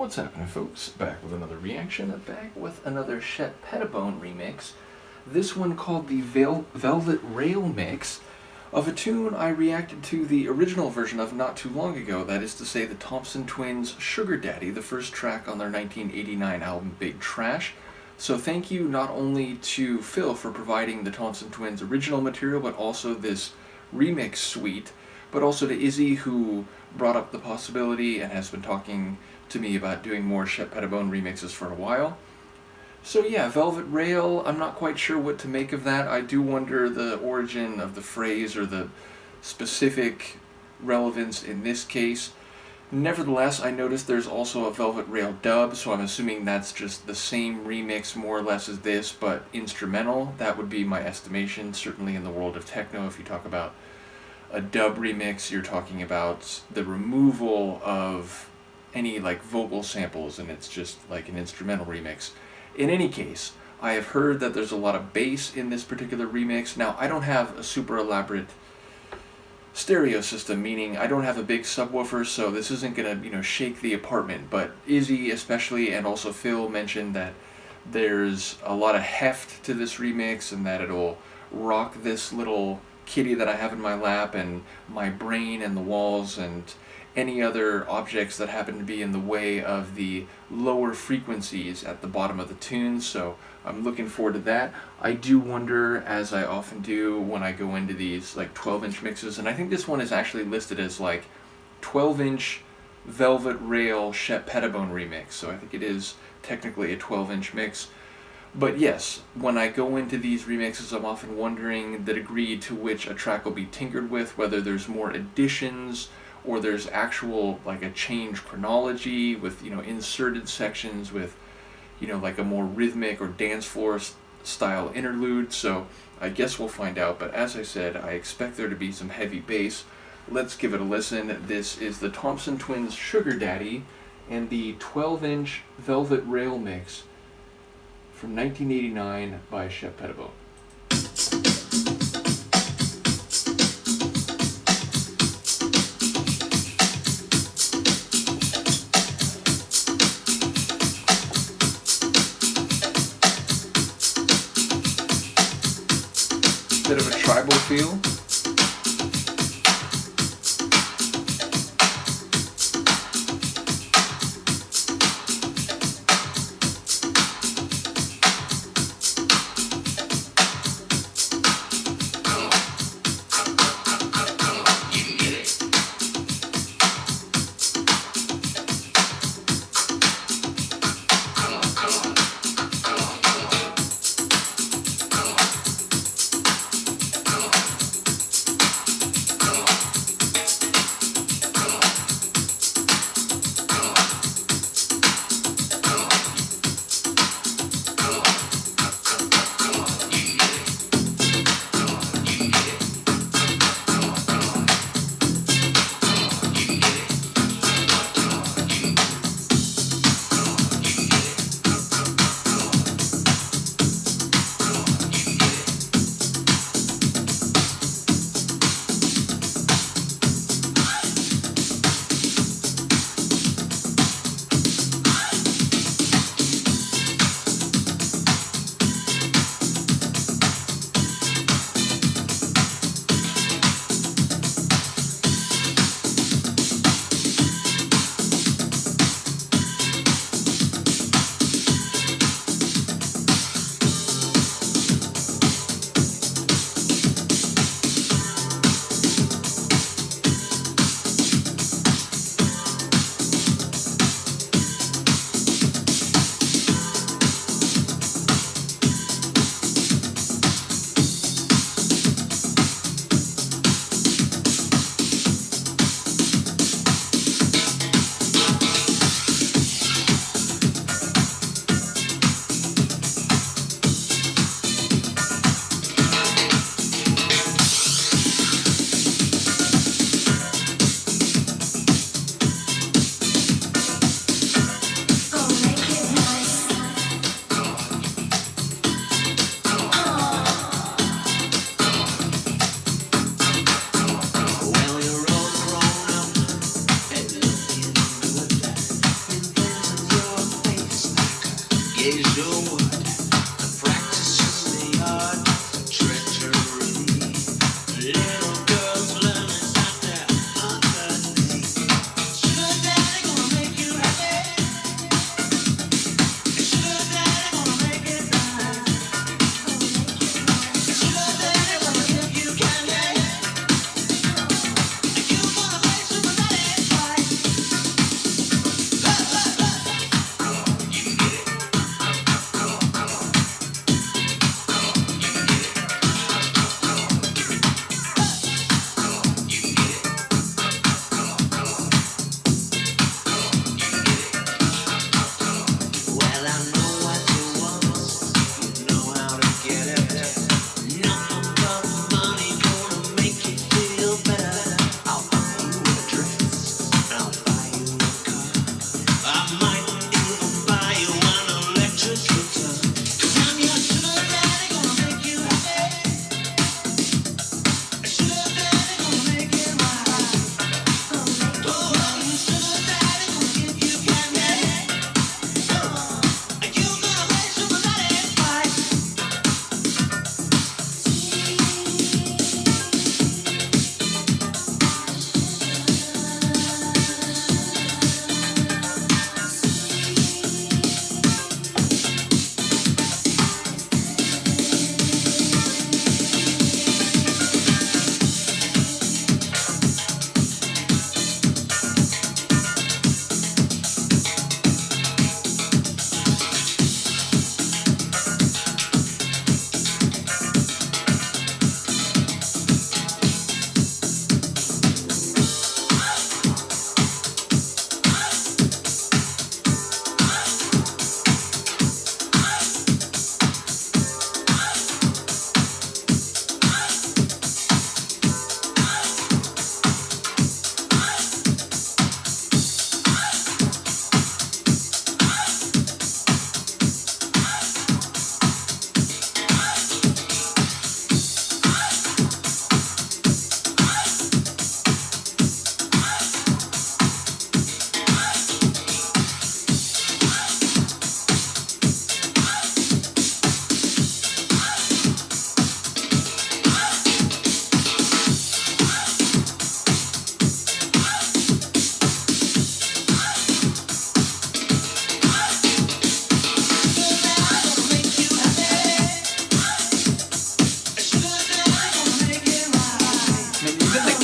What's happening, folks? Back with another reaction, back with another Shep Pettibone remix. This one called the Velvet Rail mix of a tune I reacted to the original version of not too long ago, that is to say the Thompson Twins' Sugar Daddy, the first track on their 1989 album Big Trash. So thank you not only to Phil for providing the Thompson Twins' original material, but also this remix suite, but also to Izzy, who brought up the possibility and has been talking to me about doing more Shep Pettibone remixes for a while. So yeah, Velvet Rail, I'm not quite sure what to make of that. I do wonder the origin of the phrase or the specific relevance in this case. Nevertheless, I noticed there's also a Velvet Rail dub, so I'm assuming that's just the same remix more or less as this, but instrumental. That would be my estimation, certainly in the world of techno. If you talk about a dub remix, you're talking about the removal of any like vocal samples, and it's just like an instrumental remix. In any case, I have heard that there's a lot of bass in this particular remix. Now, I don't have a super elaborate stereo system, meaning I don't have a big subwoofer, so this isn't gonna, shake the apartment, but Izzy especially, and also Phil, mentioned that there's a lot of heft to this remix and that it'll rock this little kitty that I have in my lap and my brain and the walls and any other objects that happen to be in the way of the lower frequencies at the bottom of the tune, so I'm looking forward to that. I do wonder, as I often do when I go into these like 12-inch mixes, and I think this one is actually listed as like 12-inch Velvet Rail Shep Pettibone remix, so I think it is technically a 12-inch mix. But yes, when I go into these remixes, I'm often wondering the degree to which a track will be tinkered with, whether there's more additions or there's actual like a change chronology with inserted sections with like a more rhythmic or dance floor style interlude. So I guess we'll find out, but as I said, I expect there to be some heavy bass. Let's give it a listen. This is the Thompson Twins' Sugar Daddy and the 12-inch Velvet Rail mix from 1989 by Shep Pettibone. Bit of a tribal feel.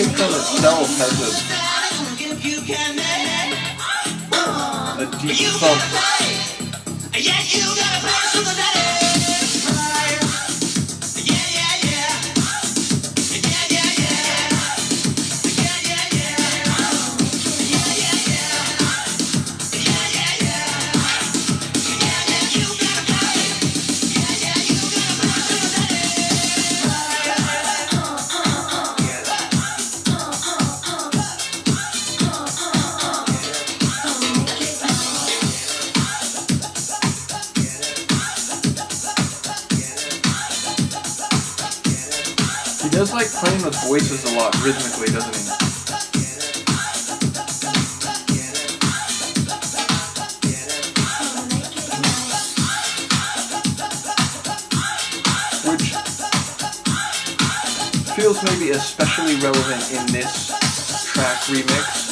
itself has a deep thump. He does like playing with voices a lot rhythmically, doesn't he? Which feels maybe especially relevant in this track remix.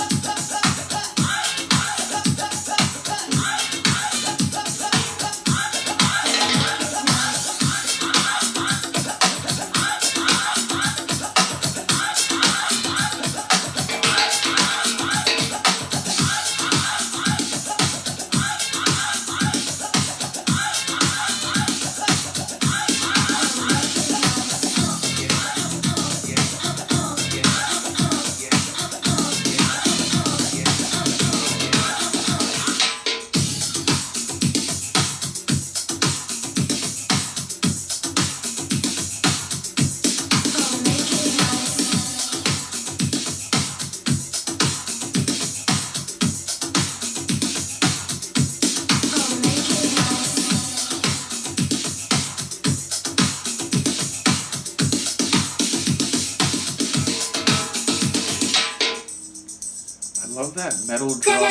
Love that metal drum.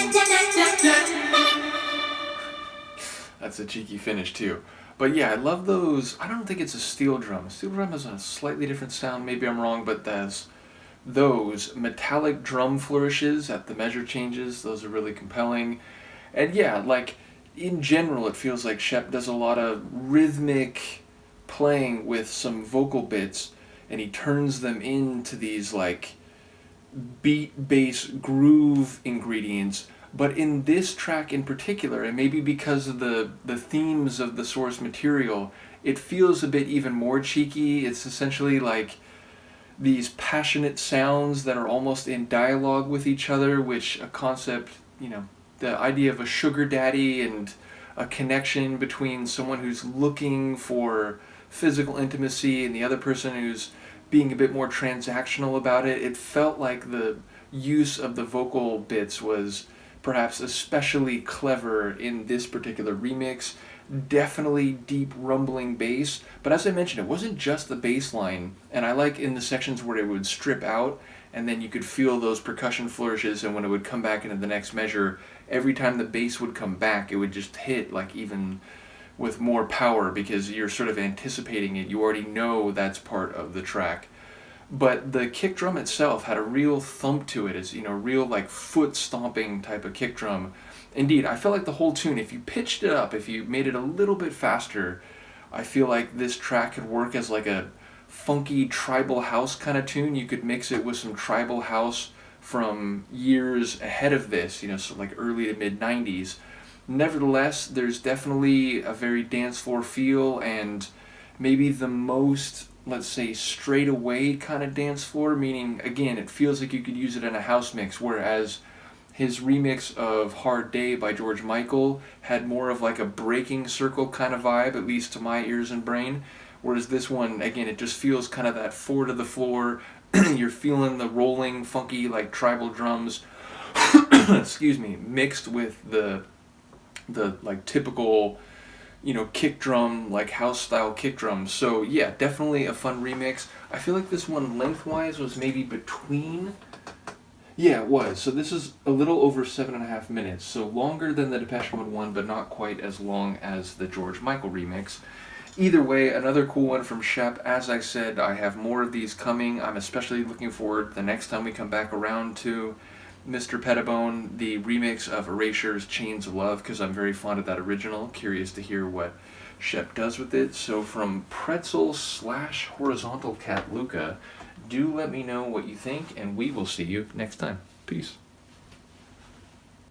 That's a cheeky finish too. But yeah, I love those. I don't think it's a steel drum. A steel drum has a slightly different sound. Maybe I'm wrong, but there's those metallic drum flourishes at the measure changes. Those are really compelling. And yeah, like in general, it feels like Shep does a lot of rhythmic playing with some vocal bits, and he turns them into these like beat, bass, groove ingredients. But in this track in particular, and maybe because of the themes of the source material, it feels a bit even more cheeky. It's essentially like these passionate sounds that are almost in dialogue with each other, which a concept, the idea of a sugar daddy and a connection between someone who's looking for physical intimacy and the other person who's being a bit more transactional about it. It felt like the use of the vocal bits was perhaps especially clever in this particular remix. Definitely deep rumbling bass, but as I mentioned, it wasn't just the bass line, and I like in the sections where it would strip out and then you could feel those percussion flourishes, and when it would come back into the next measure, every time the bass would come back, it would just hit like even with more power because you're sort of anticipating it. You already know that's part of the track. But the kick drum itself had a real thump to it. It's, real like foot stomping type of kick drum. Indeed, I felt like the whole tune, if you pitched it up, if you made it a little bit faster, I feel like this track could work as like a funky tribal house kind of tune. You could mix it with some tribal house from years ahead of this, so like early to mid 90s. Nevertheless, there's definitely a very dance floor feel, and maybe the most, let's say, straight away kind of dance floor, meaning, again, it feels like you could use it in a house mix, whereas his remix of Hard Day by George Michael had more of like a breaking circle kind of vibe, at least to my ears and brain, whereas this one, again, it just feels kind of that four to the floor. You're feeling the rolling, funky, like tribal drums, excuse me, mixed with the like typical, kick drum, like house style kick drums. So yeah, definitely a fun remix. I feel like this one lengthwise was maybe between, yeah, it was. So this is a little over 7.5 minutes. So longer than the Depeche Mode one, but not quite as long as the George Michael remix. Either way, another cool one from Shep. As I said, I have more of these coming. I'm especially looking forward the next time we come back around to Mr. Pettibone, the remix of Erasure's Chains of Love, because I'm very fond of that original. Curious to hear what Shep does with it. So from Pretzel/Horizontal Cat Luca, do let me know what you think, and we will see you next time. Peace.